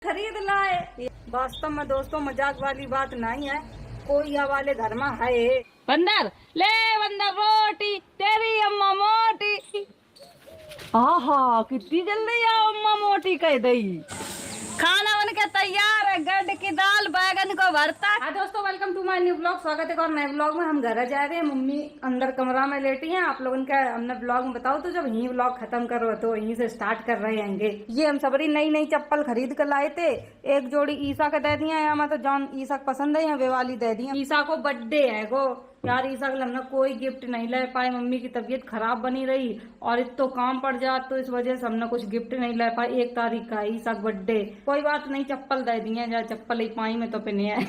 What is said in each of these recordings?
खरीद लाए। वास्तव में दोस्तों मजाक वाली बात नहीं है, कोई या वाले घर में है। बंदर ले बंदर रोटी तेरी अम्मा मोटी। आहा कितनी जल्दी आओ अम्मा मोटी कह दई। खाना बन के तैयार है, गड्ढ की दाल बैगन को भरता। हाँ दोस्तों, welcome to my new blog. स्वागत है और नए ब्लॉग में। हम घर जा रहे हैं, मम्मी अंदर कमरा में लेटी हैं। आप लोगों का हमने ब्लॉग में बताओ तो जब यही ब्लॉग खत्म करो तो यहीं से स्टार्ट कर रहे हैं। ये हम सबरी नई नई चप्पल खरीद कर लाए थे। एक जोड़ी ईसा के दे दिया है, हमें तो जॉन ईसा पसंद है, यहाँ वे वाली दे दी। ईसा को बर्थडे है गो यार, ईसा के हमने कोई गिफ्ट नहीं ले पाए। मम्मी की तबीयत खराब बनी रही और इतो काम पड़ जा, तो इस वजह से हमने कुछ गिफ्ट नहीं ले पाए। 1 तारीख का ईसा का बर्थडे। कोई बात नहीं, चप्पल दे दिए, जा चप्पल ही पाई में तो पिने है।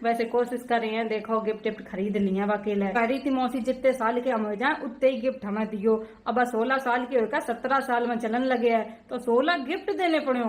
वैसे कोशिश कर रहे हैं, देखो गिफ्ट गिफ्ट खरीद लिया। अकेले कह रही थी मौसी जितने साल के हम हो जाए उतने ही गिफ्ट हमें दियो। अब 16 साल के होगा, 17 साल में चलन लगे है तो 16 गिफ्ट देने पड़े।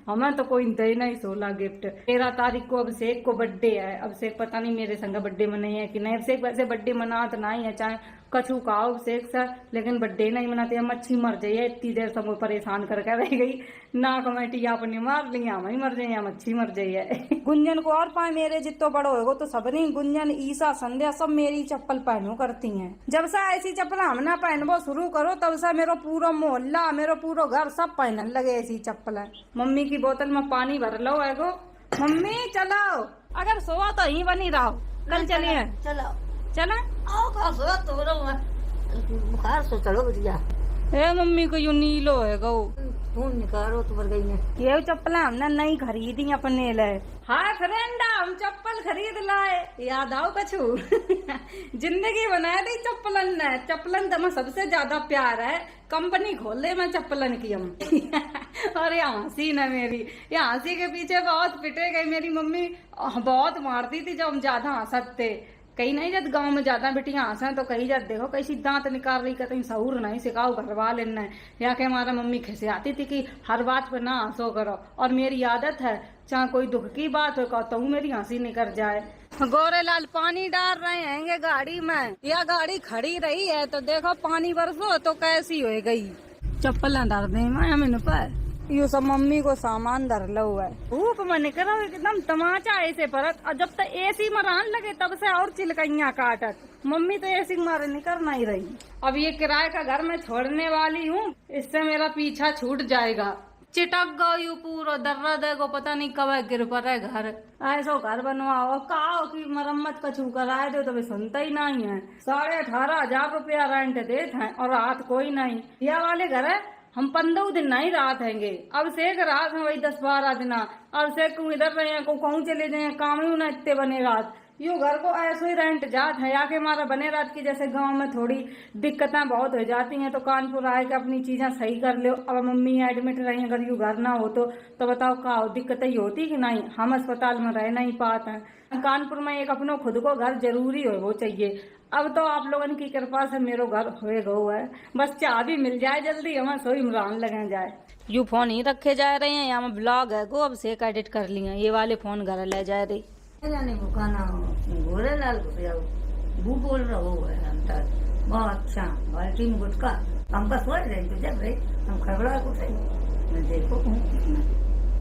हमें तो कोई दे नहीं 16 गिफ्ट। 13 तारीख को अभिषेक को बर्थडे है। अभिषेक पता नहीं मेरे संग बर्थडे मनाई है कि नहीं। अभिषेक वैसे बर्थडे मनात नहीं है, चाहे कछु खाओ अभिषेक से, लेकिन बर्थडे नहीं मनाते। हम मच्छी मर जाइए, इतनी देर से परेशान करके रह गई ना। कमेटी अपने मार लिया, हम ही मर जाइए, मच्छी मर जाइए। गुंजन को और पाए मेरे जितो बड़ो होगो तो सबनी गुंजन ईसा संध्या सब मेरी चप्पल पहनो करती हैं। जब से ऐसी चप्पल हम ना पहनबो शुरू करो तब से मेरो पूरा मोहल्ला, मेरो पूरा घर सब पहनने लगे ऐसी चप्पल। मम्मी की बोतल में पानी भर लो एगो। मम्मी चलो, अगर सोआ तो यही बनी रहो, कल चलिए। चलो चला आओ का सो तो बुखार सो चलो बढ़िया। ए मम्मी को यू नीलो है गो, खून निकालो तो मर गई है। ये चप्पल हमने नहीं खरीदी अपने लिए। हाँ फ्रेंड, हम चप्पल खरीद लाए। याद आओ कछु। जिंदगी बनाए दी चप्पलन ने। चप्पलन तो हमें सबसे ज्यादा प्यार है। कंपनी खोले में चप्पलन की हम। और ये हंसी न मेरी, ये हंसी के पीछे बहुत पिटे गई। मेरी मम्मी बहुत मारती थी जब हम ज्यादा हंसते। कहीं नहीं जब गांव में ज्यादा बेटियां हंसा तो कहीं जब देखो कैसी दांत निकाल रही, कहीं सहूर नहीं सिखाओ घरवा लेना। या के हमारा मम्मी खिसे आती थी कि हर बात पर ना हंसो करो। और मेरी आदत है, चाहे कोई दुख की बात हो कहता हूँ मेरी हंसी निकल जाए। गोरेलाल पानी डाल रहे हैं गाड़ी में, या गाड़ी खड़ी रही है तो देखो पानी बरसो तो कैसी हो गई। चप्पल डाल दे मैंने पर यो सब मम्मी को सामान धर लो है। धूप में निकलो एकदम तमाचा ऐसे परत, और जब तक एसी में रहने लगे तब से और चिलकइया काटत। मम्मी तो एसी मारे निकल नहीं रही। अब ये किराए का घर मैं छोड़ने वाली हूँ, इससे मेरा पीछा छूट जाएगा। चिटक गो पूरा दर्रा देगो, पता नहीं कब गिर पड़े घर। ऐसा घर बनवाओ कहो की मरम्मत कछु कराए दो तो भी सुनता ही नहीं है। 18,500 रुपया रेंट देते हैं और रात कोई नहीं। यह वाले घर है, हम 15 दिन नहीं रात हैंगे। अब से रात है वही 10-12 दिन। अब से को इधर रहे हैं, को कहूँ चले जाए, काम ही ना इतने बने रात। यू घर को ऐसे ही रेंट जात है। या के हमारा बने रात की जैसे गांव में थोड़ी दिक्कतें बहुत हो जाती हैं तो कानपुर आए के अपनी चीजें सही कर लो। अब मम्मी एडमिट रही, अगर यू घर ना हो तो बताओ का दिक्कतें ही होती कि नहीं। हम अस्पताल में रह नहीं पाते हैं। कानपुर में एक अपनो खुद को घर जरूरी हो वो चाहिए। अब तो आप लोगों की कृपा से मेरो घर होए गो है, बस चाबी मिल जाए जल्दी, हमें सोई इमरान लगे जाए। यू फोन ही रखे जा रहे हैं, यहाँ में ब्लॉग है गो, अब से एडिट कर लिया। ये वाले फोन घर ले जा रही। जाने बुखाना गोरे लाल वो बोल रहा हो है अंतर बहुत अच्छा। बाल्टी में गुटका हमका सोच रहे तो जब रहे हम खबरा को सही मैं देखो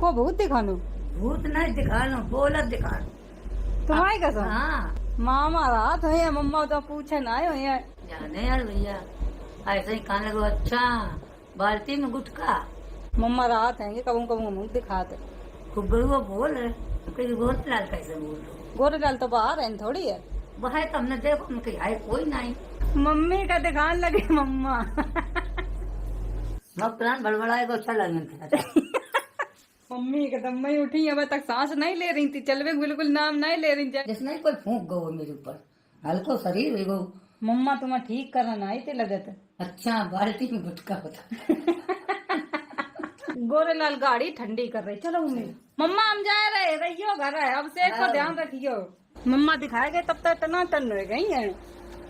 को भूत दिखानो, भूत नहीं दिखानो, बोलत दिखानो तुम्हारी कसम। हाँ मामा रात है, मम्मा तो पूछे ना है। जाने यार भैया ऐसे ही खाने लगो। अच्छा बाल्टी में गुटका, मम्मा रात है कबू कबू मुंह दिखाते। खूब गरुआ बोल रहे गोरे लाल कैसे बोल रहे। गोरेलाल तो बाहर है थोड़ी है, वह तो हमने देखो उनके आए कोई नहीं। मम्मी का दिखाने लगे मम्मा। प्राण बड़बड़ाए को अच्छा लगे। मम्मी एकदम ही उठी, अब तक सांस नहीं ले रही थी, चलवे बिल्कुल नाम नहीं ले रही थी। जिसने कोई फूंक गो मेरे ऊपर, हल्को शरीर है गो। मम्मा तुम्हें ठीक करना आई थे लगत। अच्छा बाल्टी में गुटका होता। गोरेलाल गाड़ी ठंडी कर रही। चलो मम्मी, मम्मा हम जा रहियो घर है, अब से को ध्यान रखियो। मम्मा दिखाए गए तब तक इतना टन हो गई है।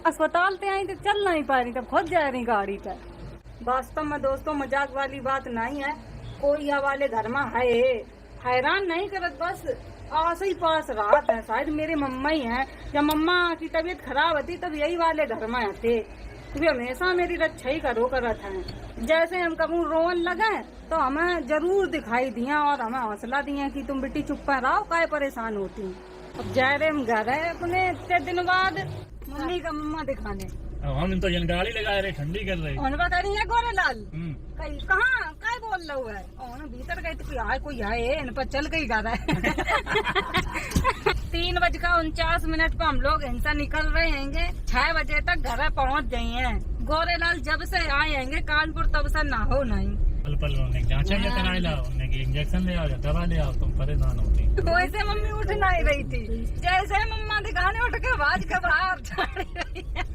अस्पताल पे आई तो चल नहीं पा रही, तब खुद जा रही गाड़ी पे। वास्तव में दोस्तों मजाक वाली बात नहीं है, कोई या वाले घर में है। हैरान नहीं करत, बस आस ही पास रात है। शायद मेरी मम्मा ही है, जब मम्मा की तबीयत खराब होती तब यही वाले घर में आते। तू हमेशा मेरी रक्षा ही करो करत है। जैसे हम कबू रोवन लगे तो हमें जरूर दिखाई दिया और हमें हौसला दिया कि तुम बेटी चुप रहो, काय परेशान होती। अब जा रहे हम घर है अपने इतने दिन बाद मम्मी का मम्मा दिखाने। हम तो जनगाड़ी लगा रहे, ठंडी कर रहे। और बता रही है गोरेलाल कहीं कहाँ काय बोल रहा है। और भीतर गए तो कोई आए इन पर चल गई घर है। 3:49 पर हम लोग इनसे निकल रहे हैं, 6 बजे तक घर पहुँच गए हैं। गोरेलाल जब से आए हैं कानपुर तब से ना हो नहीं। पल पल उन्हें जांचें कराए लाओ, उन्हें इंजेक्शन ले आओ या दवा ले आओ, तुम परेशान होती। वैसे मम्मी उठ नहीं रही थी, जैसे मम्मा दिखाने उठ के आवाज के बाहर चढ़ रही है।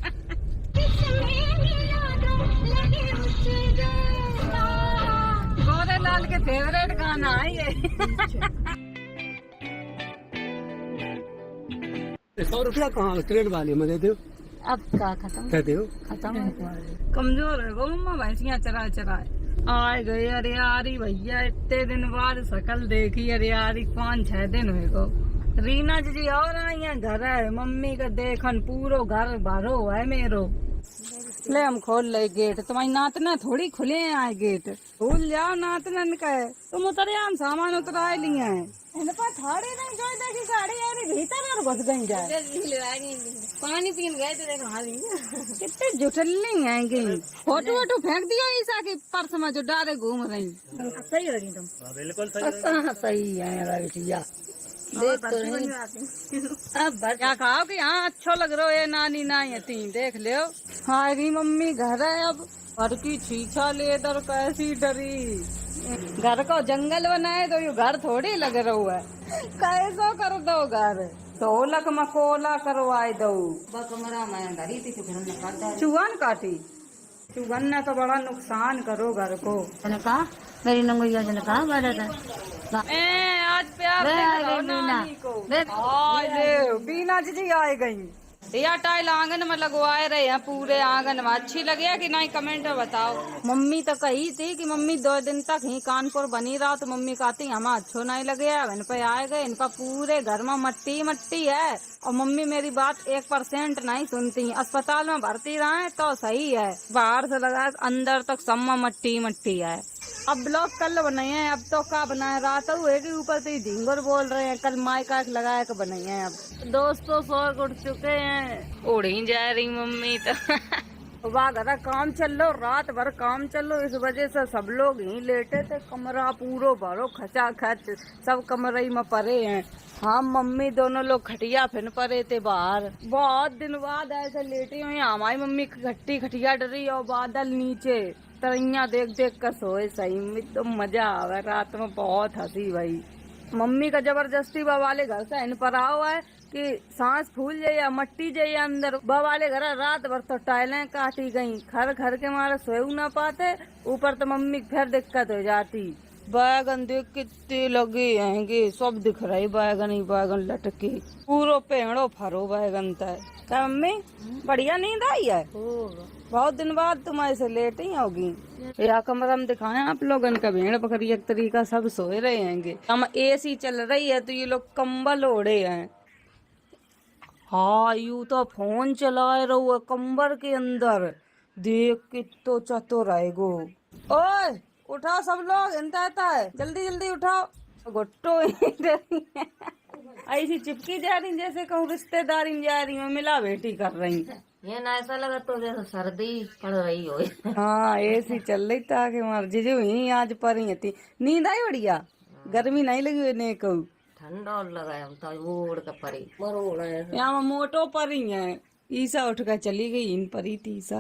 गोरेलाल के फेवरेट गाना है ये। 100 रुपया कहाँ ट्रेन वाले में दे दो, अब का खत्म दे दो। खत्म कमजोर है वो मम्मा, भैंसियाँ चरा चरा आए गए। अरे यार भैया इतने दिन बाद शकल देखी। अरे यार 5-6 दिन हुए को। रीना जी और आई है घर है, मम्मी का देखन पूरो घर भरो है मेरो। ले हम खोल ले गेट, तुम्हारी नातना थोड़ी खुले आए गेट। भूल जाओ नातनन का, तुम उतरे हम सामान उतरा लिए हैं। थोड़ी नहीं जो देखी गाड़ी आ रही भीतर और घुस गई जाए। पानी पीन गए तो देखो कितने जुटली हैं। फोटो वोटो फेंक दिया ईसा की पर्स में जो डारे घूम रही। सही हो रही तुम, बिल्कुल सही है बेटिया। अब क्या कहा कि हाँ अच्छा लग रहा है नानी नाई तीन देख लो। हमारी मम्मी घर है अब, घर की छीछा लेदर कैसी डरी। घर को जंगल बनाए तो ये घर थोड़ी लग रहा है। कैसो कर दो घर, ढोलक मकोला करवाए दो। कमरा में धरी थी चूहन काटी, चूहन ने तो बड़ा नुकसान करो घर को। कहा मेरी नंगोइया ने कहा बड़ा था आज प्यार बीना जी आए गई। या टाइल आंगन में लगवाए रहे हैं पूरे आंगन में। अच्छी लगे कि नहीं कमेंट में बताओ। मम्मी तो कही थी कि मम्मी 2 दिन तक ही कानपुर बनी रहा, तो मम्मी कहती हमें अच्छो नहीं लगे। इन पे आए गए, इन पर पूरे घर में मट्टी मट्टी है। और मम्मी मेरी बात 1% नहीं सुनती। अस्पताल में भर्ती रहे तो सही है, बाहर से लगा अंदर तक सब में मट्टी मट्टी है। अब ब्लॉग कल बनाए हैं, अब तो का बनाए रात हुए के ऊपर तो ढींगर बोल रहे हैं। कल माइक लगाया के बनाए हैं। अब दोस्तों सौर उठ चुके हैं, उड़ी जा रही मम्मी तो। वाह घर काम चल लो, रात भर काम चल लो, इस वजह से सब लोग ही लेटे थे। कमरा पूरो भरो खचा खच, सब कमरे में पड़े हैं। हाँ मम्मी दोनों लोग खटिया फिर पड़े थे बाहर। बहुत दिन बाद ऐसे लेटे हुए। हमारी मम्मी खट्टी खटिया डरी और बादल नीचे तरैया देख देख कर सोए। सही में तो मजा आवे रात में, बहुत हंसी भाई। मम्मी का जबरदस्ती वाले घर से इन पर हुआ है कि सांस फूल जाए या मट्टी जाए अंदर। वाले घर रात भर तो टाइलें काटी गई, घर घर के मारे सोए ना पाते। ऊपर तो मम्मी फिर दिक्कत हो जाती। बैगन देख कितने लगे हैं, सब दिख रही बैगन ही बैगन लटके, पूरो पेड़ो फरो बैगन तय। क्या मम्मी बढ़िया नींद आई है? बहुत दिन बाद तुम ऐसे लेट ही होगी। या कमरा में दिखाएं आप लोगन का, भेड़ बकरी एक तरीका सब सोए रहे हैं। हम AC चल रही है तो ये लोग कंबल ओढ़े हैं। हाँ यू तो फोन चलाए रहो कंबल के अंदर, देख कितो चतुर है गो। ओए उठाओ सब लोग, इनता है जल्दी जल्दी उठाओ। गुट्टो ऐसी चिपकी जा रही जैसे कहूँ रिश्तेदारी जा रही मैं मिला बेटी कर रही। ये ना ऐसा लगा तो जैसे सर्दी पड़ रही हो। हाँ AC चल रही था कि मार जीजू ही आज पर ही थी। नींद आई बढ़िया, गर्मी नहीं लगी ने कहूँ, ठंडा लगा हम तो ओढ़ के पड़ी मरोड़ है। यहाँ मोटो पर ही है। ईसा उठ कर चली गई, इन पर ही थी ईसा।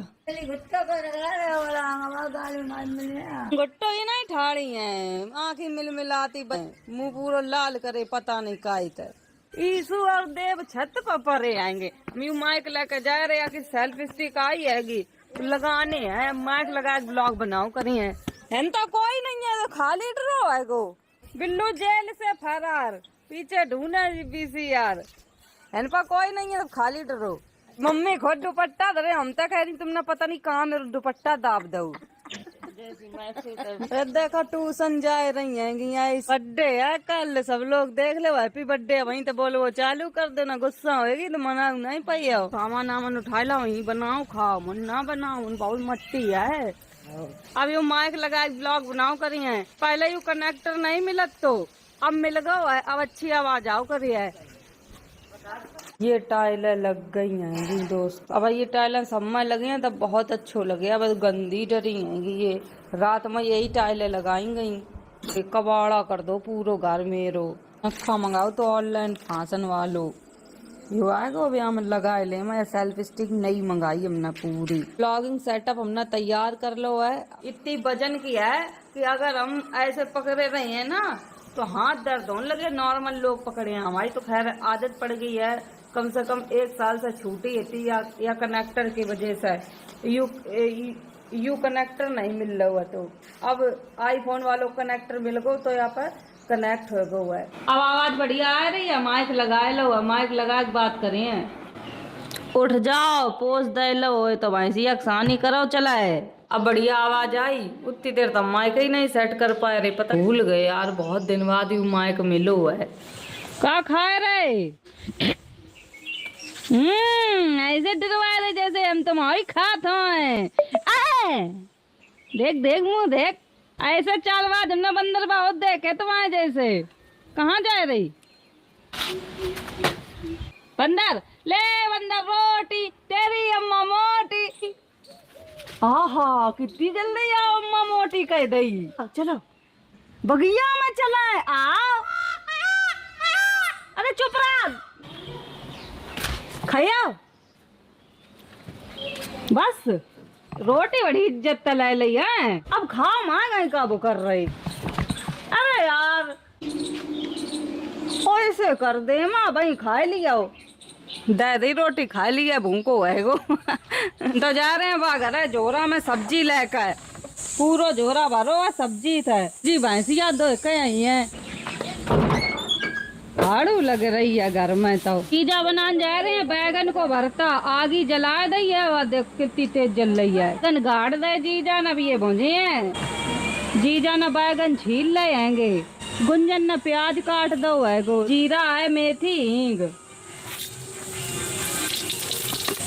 गुट्टो ही नहीं ठाड़ी है, आँखें मिल मिलाती मुंह पूरा लाल करे, पता नहीं काई तर। ईसु और देव छत पर परे आएंगे। हम माइक लेकर जा रहे हैं कि सेल्फी स्टिक आई हैगी लगाने हैं, माइक लगा ब्लॉग बनाओ करी है। तो कोई नहीं है, तो खाली ड्रो है गो। बिल्लू जेल से फरार, पीछे ढूंढे VCR। इन पर कोई नहीं है, तो खाली ड्रो। मम्मी खुद दुपट्टा धरे, हम तो कह रही तुमने पता नहीं कहाँ में दुपट्टा दाब दो। देखो ट्यूशन जा रही है बर्थडे है कल, सब लोग देख ले हैप्पी बर्थडे वहीं तो बोलो वो चालू कर देना, गुस्सा होगी तो मनाऊ नहीं पाई हो। सामान वामान उठा लो वहीं बनाओ खाओ, मन ना बनाओ बहुत मट्टी है। अब यू माइक लगा ब्लॉग बनाओ करी है, पहले यू कनेक्टर नहीं मिलत तो अब मिल गो है, अब अच्छी आवाज आओ करी है। ये टाइलें लग गई हैं दोस्त, अब ये टाइलें सब में लगी हैं तब बहुत अच्छो लगे, अब गंदी डरी हैं ये रात में यही टाइलें लगाई गई। कबाड़ा कर दो पूरो घर मेरो, अच्छा मंगाओ तो ऑनलाइन फांसन वालो यो आएगा अभी हम लगा ले। मैं सेल्फ स्टिक नहीं मंगाई हमने, पूरी ब्लॉगिंग सेटअप हमने तैयार कर लो है। इतनी वजन की है कि अगर हम ऐसे पकड़े रहे हैं ना तो हाथ दर्द होने लगे, नॉर्मल लोग पकड़े हैं। हमारी तो खैर आदत पड़ गई है, कम से कम 1 साल से छूटी थी या कनेक्टर की वजह से यू कनेक्टर नहीं मिल रहा है, तो अब आईफोन वालों कनेक्टर मिल गो तो यहाँ पर कनेक्ट हो गो है। अब आवाज बढ़िया आ रही है, माइक लगाए लो, माइक लगा के बात करें। उठ जाओ पोज दे लो तो भैंसी अक्सानी करो चला है। अब बढ़िया आवाज आई, उतनी देर तक माइक ही नहीं सेट कर पाए रे, पता भूल गए यार, बहुत दिन बाद यू माइक मिलो है। क्या खाए रे? ऐसे डरवा रहे जैसे हम तुम्हारी खात हैं। देख देख मुंह देख, ऐसे चालबाज हमने बंदर बहुत देखे तुम्हारे जैसे। कहाँ जा रही बंदर? ले बंदर रोटी तेरी अम्मा मोटी। आहा कितनी जल्दी आओ अम्मा मोटी कह दई। चलो बगिया में चला है, आओ। अरे चुप रहा, खाया बस रोटी बड़ी इज्जत तला ली है, अब खाओ माँ गई काबू कर रही। अरे यार ऐसे कर दे माँ, भाई खा लिया दे दी रोटी, खा लिया भूखो है गो। तो जा रहे हैं बागर है जोरा में सब्जी लेकर, पूरा जोरा भरो है सब्जी था जी। भैंसिया दो कहीं है, झाड़ू लग रही है घर में। तो पिज्जा बनाने जा रहे हैं, बैगन को भरता आगी जला दी है, वह देख कितनी तेज जल रही है। बैगन गाड़ दे जीजा न, ये भुजे हैं जीजा न, बैगन छील ले आएंगे। गुंजन न प्याज काट दो है गो, जीरा है मेथी हींग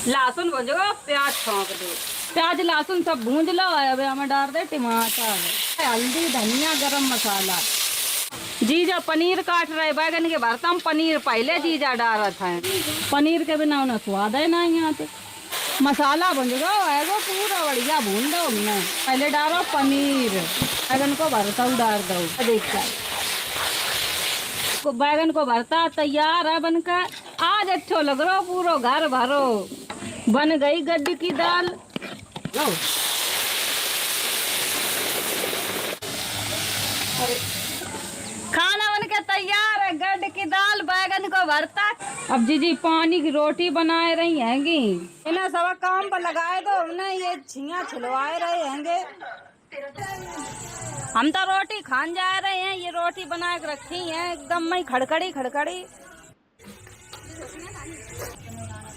लहसुन भुजो, प्याज छोंक दो, प्याज लहसुन सब भूंज लो है। अब हमें डाल दे टमाटर, हल्दी धनिया गरम मसाला। जीजा पनीर काट रहे, बैगन के भरता में पनीर पहले जीजा डाल रहा है, पनीर के बिना उन्हें स्वाद है ना। यहाँ पे मसाला भूंज दो है वो पूरा बढ़िया भून दो, हमने पहले डालो पनीर, बैगन को भरता डाल दो। देखकर बैगन को भरता तैयार है बनकर, आज अच्छो लग रहा पूरा घर भरो। बन गई गड्डी की दाल, खाना बन के तैयार है, गड्ढ की दाल बैगन को भरता। अब जीजी पानी की रोटी बनाए रही हैंगी, इन्हें सब काम पर लगाए दो, उन्हें ये छिया छिलवाए रहे हैंगे। हम तो रोटी खान जा रहे हैं, ये रोटी बना के रखी है एकदम में खड़खड़ी खड़खड़ी।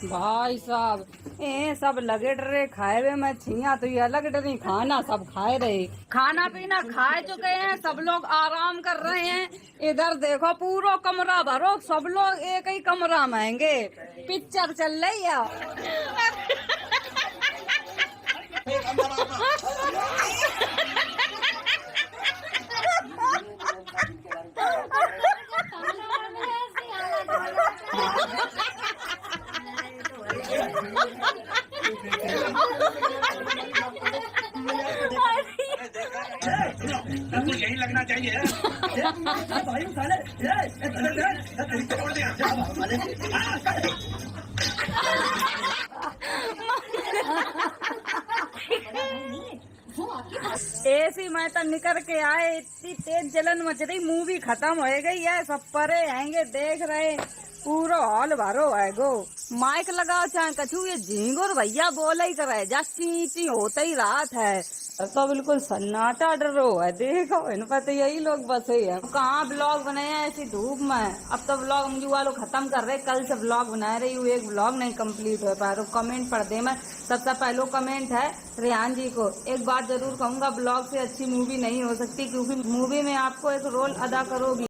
भाई साहब ए सब लगे डरे खाए हुए में छिया, तो ये अलग डरी खाना सब खाए रहे, खाना पीना खाए चुके हैं, सब लोग आराम कर रहे हैं। इधर देखो पूरा कमरा भरो, सब लोग एक ही कमरा में हैंगे, पिक्चर चल रही है। यही लगना चाहिए। ऐसी मैं तो निकल के आए, इतनी तेज जलन मच रही, मूवी खत्म हो गई है, सब परे आएंगे देख रहे। पूरा हॉल भरो है गो। माइक लगाओ चाहे कछु, ये झींगुर भैया बोले ही करे जा ची ची होता ही रात है। तो बिल्कुल सन्नाटा डरो है, देखो इन पर तो यही लोग बसे हैं। कहाँ ब्लॉग बनाए हैं ऐसी धूप में। अब तो ब्लॉग मुझे वालों खत्म कर रहे, कल से ब्लॉग बना रही हूँ, एक ब्लॉग नहीं कंप्लीट हो पाया। कमेंट पढ़ दे। मैं सबसे पहले कमेंट है रेहान जी को, एक बात जरूर कहूंगा, ब्लॉग से अच्छी मूवी नहीं हो सकती, क्योंकि मूवी में आपको एक रोल अदा करोगी।